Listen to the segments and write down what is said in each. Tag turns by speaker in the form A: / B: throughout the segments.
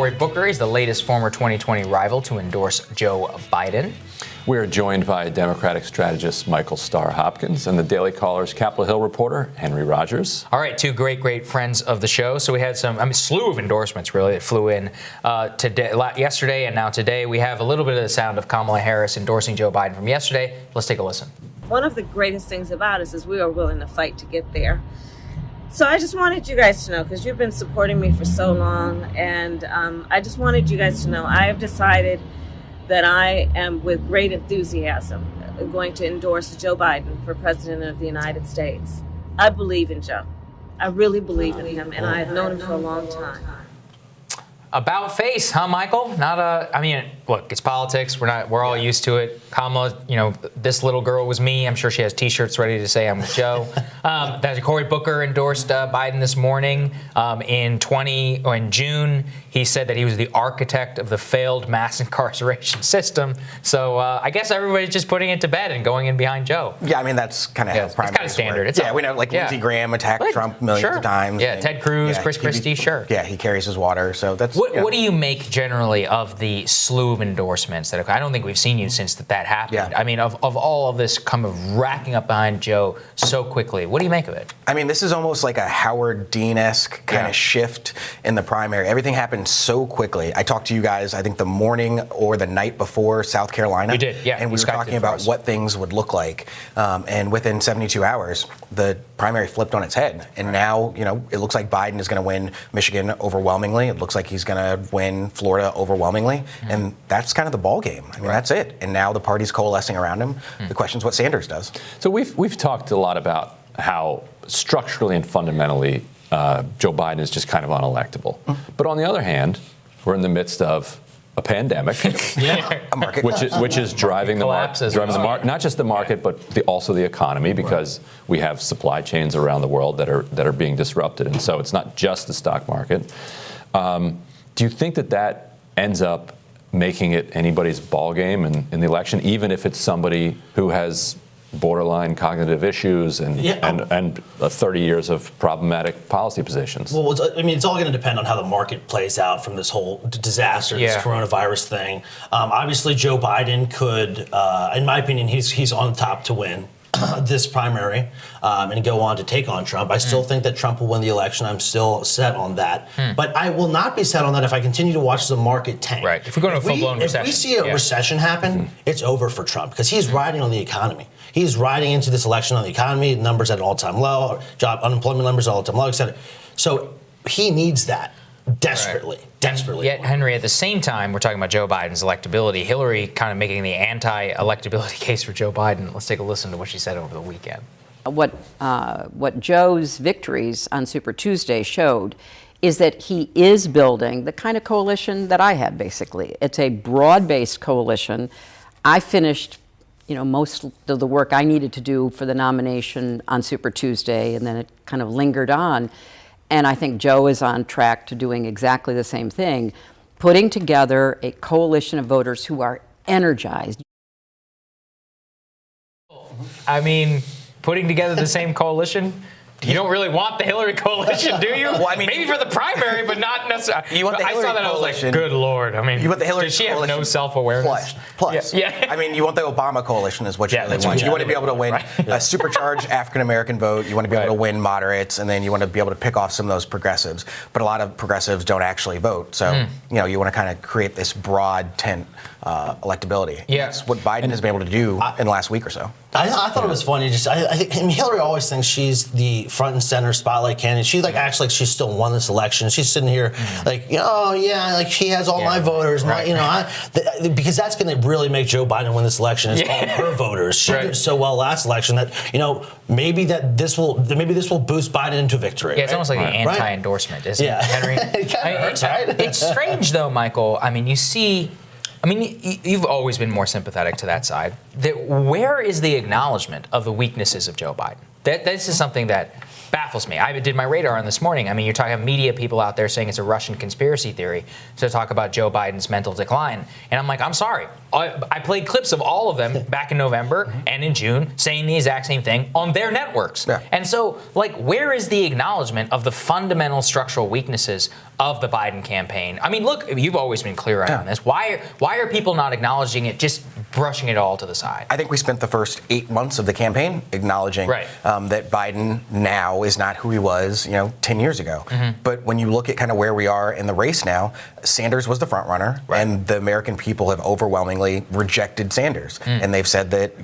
A: Cory Booker. He's the latest former 2020 rival to endorse Joe Biden.
B: We're joined by Democratic strategist Michael Starr Hopkins and the Daily Caller's Capitol Hill reporter Henry Rogers.
A: All right, two great friends of the show. So we had slew of endorsements really that flew in yesterday and now today. We have a little bit of the sound of Kamala Harris endorsing Joe Biden from yesterday. Let's take a listen.
C: One of the greatest things about us is we are willing to fight to get there. So I just wanted you guys to know, because you've been supporting me for so long, and I just wanted you guys to know I have decided that I am, with great enthusiasm, going to endorse Joe Biden for President of the United States. I believe in Joe. I really believe in him, and I have known him for a long time.
A: About face, huh, Michael? Look, it's politics. We're all used to it. Kamala, this little girl was me. I'm sure she has T-shirts ready to say I'm with Joe. Cory Booker endorsed Biden this morning. In June, he said that he was the architect of the failed mass incarceration system. So I guess everybody's just putting it to bed and going in behind Joe.
D: Yeah, that's kind of how primaries
A: it's kind of standard.
D: We know, Lindsey Graham attacked Trump millions of times.
A: Yeah, Ted Cruz, Chris Christie, sure.
D: Yeah, he carries his water, so that's...
A: What do you make generally of the slew of endorsements? I don't think we've seen you since that happened.
D: Yeah.
A: I mean, of all of this kind of racking up behind Joe so quickly. What do you make of it?
D: This is almost like a Howard Dean-esque kind of shift in the primary. Everything happened so quickly. I talked to you guys, I think, the morning or the night before South Carolina.
A: We did, yeah.
D: And we were talking about what things would look like. And within 72 hours, the primary flipped on its head. And now, it looks like Biden is going to win Michigan overwhelmingly. It looks like he's going to win Florida overwhelmingly. Mm-hmm. And that's kind of the ball game. That's it. And now the party's coalescing around him. Mm-hmm. The question is what Sanders does.
B: So we've talked a lot about how structurally and fundamentally Joe Biden is just kind of unelectable. Mm-hmm. But on the other hand, we're in the midst of a pandemic,
D: a market
B: which is driving the market, not just the market, but also the economy, because we have supply chains around the world that are being disrupted, and so it's not just the stock market. Do you think that ends up making it anybody's ball game in the election, even if it's somebody who has borderline cognitive issues and 30 years of problematic policy positions?
E: Well, it's all going to depend on how the market plays out from this whole disaster, this coronavirus thing. Obviously, Joe Biden could, in my opinion, he's on top to win this primary and go on to take on Trump. I still think that Trump will win the election. I'm still set on that. But I will not be set on that if I continue to watch the market tank.
A: Right. If we go into a full-blown recession.
E: If we see a recession happen, it's over for Trump, because he's riding on the economy. He's riding into this election on the economy, numbers at an all-time low, unemployment numbers at an all-time low, et cetera. So he needs that desperately.
A: Yet, Henry, at the same time, we're talking about Joe Biden's electability. Hillary kind of making the anti-electability case for Joe Biden. Let's take a listen to what she said over the weekend.
F: What Joe's victories on Super Tuesday showed is that he is building the kind of coalition that I had, basically. It's a broad-based coalition. I finished most of the work I needed to do for the nomination on Super Tuesday, and then it kind of lingered on. And I think Joe is on track to doing exactly the same thing, putting together a coalition of voters who are energized.
A: Putting together the same coalition? You don't really want the Hillary coalition, do you?
D: Well,
A: maybe for the primary, but not necessarily.
D: You want the Hillary
A: I saw that,
D: coalition.
A: I was like, good Lord.
D: You want the Hillary
A: does she
D: coalition
A: have no self-awareness?
D: Plus.
A: Yeah.
D: You want the Obama coalition is what you really want. You want to be able to win a supercharged African-American vote. You want to be able to win moderates, and then you want to be able to pick off some of those progressives. But a lot of progressives don't actually vote. So, you want to kind of create this broad tent electability.
A: Yeah.
D: That's what Biden has been able to do in the last week or so.
E: I thought it was funny. I think Hillary always thinks she's the front and center spotlight candidate. She acts like she still won this election. She's sitting here she has all my voters. Because that's going to really make Joe Biden win this election. Is all of her voters. She did so well last election that maybe this will boost Biden into victory.
A: Yeah, it's almost like an anti-endorsement, isn't it, Henry?
E: It kind of hurts, right?
A: It's strange though, Michael. You see. You've always been more sympathetic to that side. Where is the acknowledgement of the weaknesses of Joe Biden? This is something that baffles me. I did my radar on this morning. I mean, you're talking media people out there saying it's a Russian conspiracy theory to talk about Joe Biden's mental decline. And I'm like, I'm sorry. I played clips of all of them back in November and in June saying the exact same thing on their networks.
D: Yeah.
A: And so, like, where is the acknowledgement of the fundamental structural weaknesses of the Biden campaign? I mean, look, you've always been clear on this. Why are people not acknowledging it, just brushing it all to the side?
D: I think we spent the first 8 months of the campaign acknowledging that Biden now is not who he was, 10 years ago. But when you look at kind of where we are in the race now, Sanders was the front runner, and the American people have overwhelmingly rejected Sanders. And they've said that,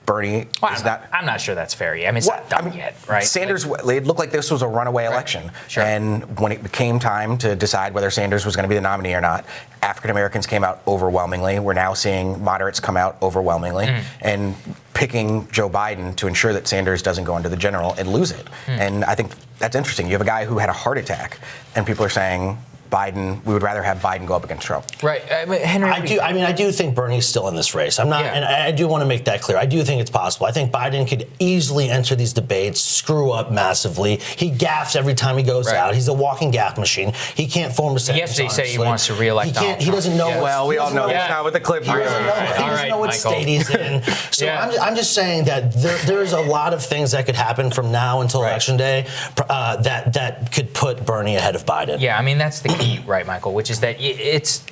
D: Bernie is not.
A: I'm not sure that's fair yet. I mean, it's not done yet, right?
D: Sanders, it looked like this was a runaway election.
A: Sure.
D: And when it became time to decide whether Sanders was going to be the nominee or not, African Americans came out overwhelmingly. We're now seeing moderates come out overwhelmingly and picking Joe Biden to ensure that Sanders doesn't go into the general and lose it. And I think that's interesting. You have a guy who had a heart attack, and people are saying, Biden, we would rather have Biden go up against Trump.
A: Right. Henry,
E: I do think Bernie's still in this race. I'm not, and I do want to make that clear. I do think it's possible. I think Biden could easily enter these debates, screw up massively. He gaffes every time he goes out. He's a walking gaff machine. He can't form a sentence.
A: Yesterday he said he wants to reelect Donald Trump.
E: He doesn't know.
D: Well, we all know that's not what the clip.
E: He doesn't know what state he's in. So I'm just saying that there's a lot of things that could happen from now until Election Day that could put Bernie ahead of Biden.
A: Yeah, I mean, that's the key, right, Michael, which is that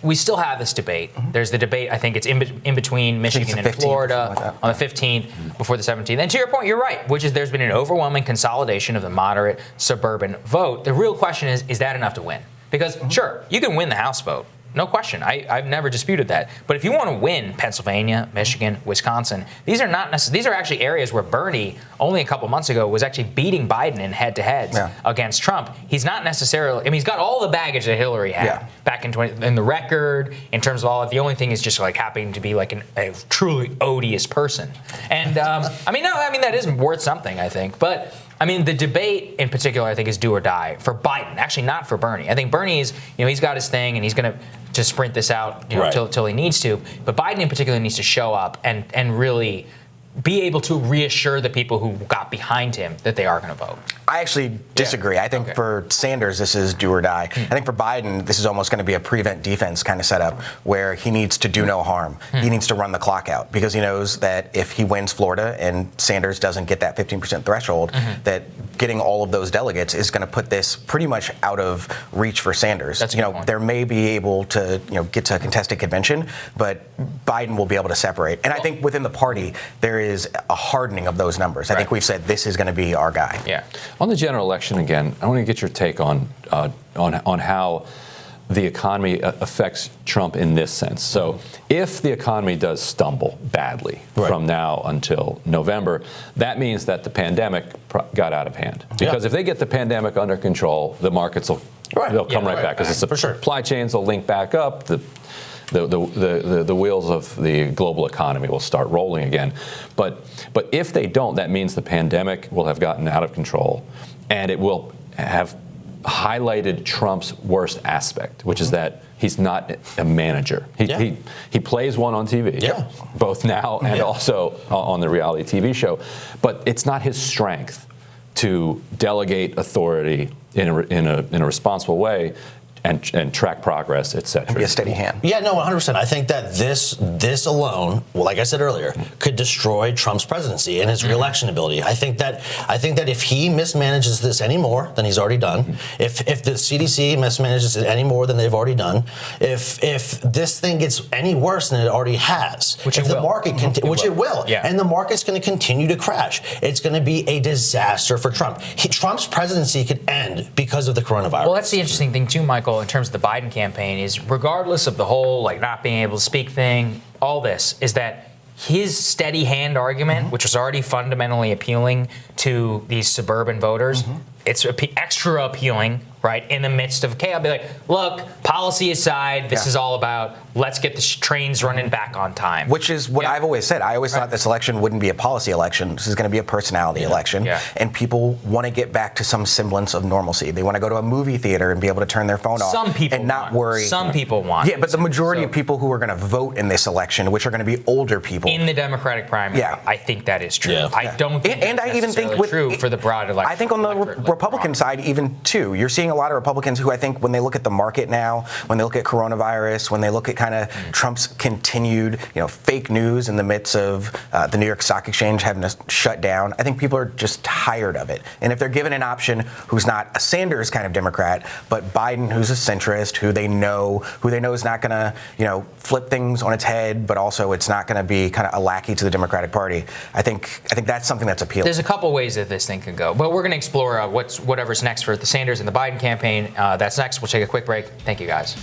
A: we still have this debate. There's the debate, I think it's in between Michigan and Florida on the 15th before the 17th. And to your point, you're right, which is there's been an overwhelming consolidation of the moderate suburban vote. The real question is that enough to win? Because, sure, you can win the House vote. No question. I've never disputed that. But if you want to win Pennsylvania, Michigan, Wisconsin, these are not necessarily. These are actually areas where Bernie, only a couple months ago, was actually beating Biden in head-to-heads against Trump. He's not necessarily. I mean, he's got all the baggage that Hillary had back in the record in terms of all. The only thing is just like happening to be like a truly odious person. And I mean, that is worth something, I think. But I mean, the debate in particular, I think, is do or die for Biden. Actually, not for Bernie. I think Bernie's, he's got his thing, and he's going to sprint this out, till he needs to. But Biden, in particular, needs to show up and really be able to reassure the people who got behind him that they are going to vote.
D: I actually disagree. I think for Sanders, this is do or die. I think for Biden, this is almost going to be a prevent defense kind of setup where he needs to do no harm. He needs to run the clock out because he knows that if he wins Florida and Sanders doesn't get that 15% threshold, that getting all of those delegates is going to put this pretty much out of reach for Sanders.
A: That's a good point.
D: There may be able to get to a contested convention, but Biden will be able to separate. And I think within the party, there is a hardening of those numbers. I think we've said this is going to be our guy.
A: Yeah.
B: On the general election again, I want to get your take on how the economy affects Trump in this sense. So if the economy does stumble badly from now until November, that means that the pandemic got out of hand. Because if they get the pandemic under control, the markets will they'll come right back because the supply chains will link back up. The wheels of the global economy will start rolling again. But if they don't, that means the pandemic will have gotten out of control, and it will have highlighted Trump's worst aspect, which is that he's not a manager. He plays one on TV, both now and also on the reality TV show. But it's not his strength to delegate authority in a responsible way and track progress, et cetera.
D: Be a steady hand.
E: Yeah, no, 100%. I think that this alone, well, like I said earlier, could destroy Trump's presidency and his reelection ability. I think that if he mismanages this any more than he's already done, if the CDC mismanages it any more than they've already done, if this thing gets any worse than it already has,
A: which
E: it will,
A: yeah.
E: And the market's going to continue to crash, it's going to be a disaster for Trump. Trump's presidency could end because of the coronavirus.
A: Well, that's the interesting thing too, Michael, in terms of the Biden campaign, is regardless of the whole not being able to speak thing, all this is that his steady hand argument, which was already fundamentally appealing to these suburban voters, it's extra appealing right, in the midst of chaos. I'll be like, look, policy aside, this is all about let's get the trains running back on time.
D: Which is what I've always said. I always thought this election wouldn't be a policy election. This is going to be a personality election.
A: Yeah.
D: And people want to get back to some semblance of normalcy. They want to go to a movie theater and be able to turn their phone off
A: Some people
D: and not
A: want.
D: worry.
A: Some people want.
D: Yeah, but the majority of people who are going to vote in this election, which are going to be older people.
A: In the Democratic primary, I think that is true.
E: Yeah.
A: I don't think
D: and
A: that's
D: I even think
A: necessarily true for the broad election.
D: I think on the Republican side, even too, you're seeing a lot of Republicans who I think when they look at the market now, when they look at coronavirus, when they look at kind of Trump's continued, fake news in the midst of the New York Stock Exchange having to shut down, I think people are just tired of it. And if they're given an option who's not a Sanders kind of Democrat, but Biden, who's a centrist, who they know is not going to, flip things on its head, but also it's not going to be kind of a lackey to the Democratic Party. I think that's something that's appealing.
A: There's a couple ways that this thing can go, but we're going to explore whatever's next for the Sanders and the Biden campaign. That's next. We'll take a quick break. Thank you, guys.